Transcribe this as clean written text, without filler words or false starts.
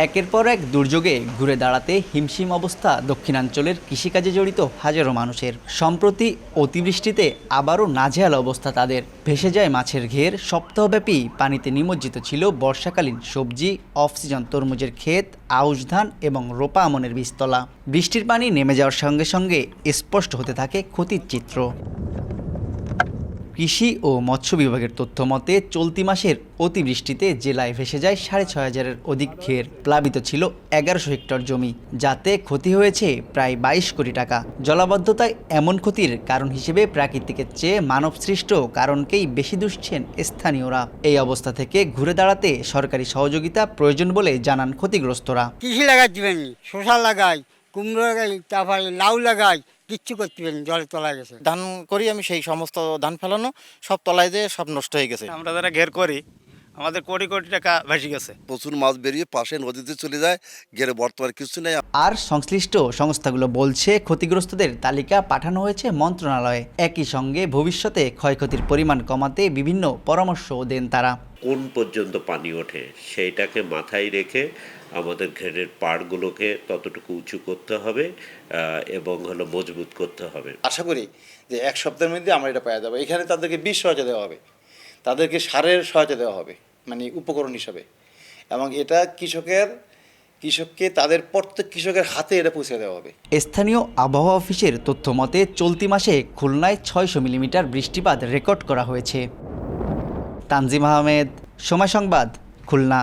একের পর এক দুর্যোগে ঘুরে দাঁড়াতে হিমশিম অবস্থা দক্ষিণাঞ্চলের কৃষিকাজে জড়িত হাজারো মানুষের। সম্প্রতি অতিবৃষ্টিতে আবারও নাজেহাল অবস্থা তাদের। ভেসে যায় মাছের ঘের, সপ্তাহব্যাপী পানিতে নিমজ্জিত ছিল বর্ষাকালীন সবজি, অফ সিজন তরমুজের ক্ষেত, আউশ ধান এবং রোপা আমনের বীজতলা। বৃষ্টির পানি নেমে যাওয়ার সঙ্গে সঙ্গে স্পষ্ট হতে থাকে ক্ষতির চিত্র। কৃষি ও মৎস্য বিভাগের তথ্য মতে চলতি মাসের অতিবৃষ্টিতে জেলায় ভেসে যায় 6,500-এর অধিক ঘের। প্লাবিত ছিল 1100 হেক্টর জমি, যাতে ক্ষতি হয়েছে প্রায় 22 কোটি টাকা। জলাবদ্ধতায় এমন ক্ষতির কারণ হিসেবে প্রাকৃতিকের চেয়ে মানবসৃষ্ট কারণকেই বেশি দুষছেন স্থানীয়রা। এই অবস্থা থেকে ঘুরে দাঁড়াতে সরকারি সহযোগিতা প্রয়োজন বলে জানান ক্ষতিগ্রস্তরা। কৃষি লাগাচ্ছিবেন, শসা লাগাই, কুমড়ো লাগাই, তারপরে লাউ লাগাই, কিচ্ছু করতেবেন, জলে তলায় গেছে। ধান করি আমি, সেই সমস্ত ধান ফেলানো সব তলায় দিয়ে সব নষ্ট হয়ে গেছে। আমরা যারা ঘের করি আমাদের কোটি কোটি টাকা ভেসে গেছে। প্রচুর মাছ বেরিয়ে পাশে নদীতে চলে যায়, ঘেরে বর্তমানে কিছু নেই। আর সংশ্লিষ্ট সংস্থাগুলো বলছে ক্ষতিগ্রস্তদের তালিকা পাঠানো হয়েছে মন্ত্রণালয়ে। একই সঙ্গে ভবিষ্যতে ক্ষয়ক্ষতির পরিমাণ কমাতে বিভিন্ন পরামর্শও দেন তারা। কোন পর্যন্ত পানি ওঠে সেইটাকে মাথায় রেখে আমাদের ঘেরের পাড়গুলোকে ততটুকু উঁচু করতে হবে এবং মজবুত করতে হবে। আশা করি যে এক সপ্তাহের মধ্যে আমরা এটা পাওয়া যাবে। এখানে তাদেরকে বীজ সহায়তা দেওয়া হবে, তাদেরকে সারের সহায়তা দেওয়া হবে, মানে উপকরণ হিসাবে, এবং এটা কৃষককে তাদের প্রত্যেক কৃষকের হাতে এটা পৌঁছে দেওয়া হবে। স্থানীয় আবহাওয়া অফিসের তথ্য মতে চলতি মাসে খুলনায় 600 মিলিমিটার বৃষ্টিপাত রেকর্ড করা হয়েছে। তানজিম আহমেদ, সময় সংবাদ, খুলনা।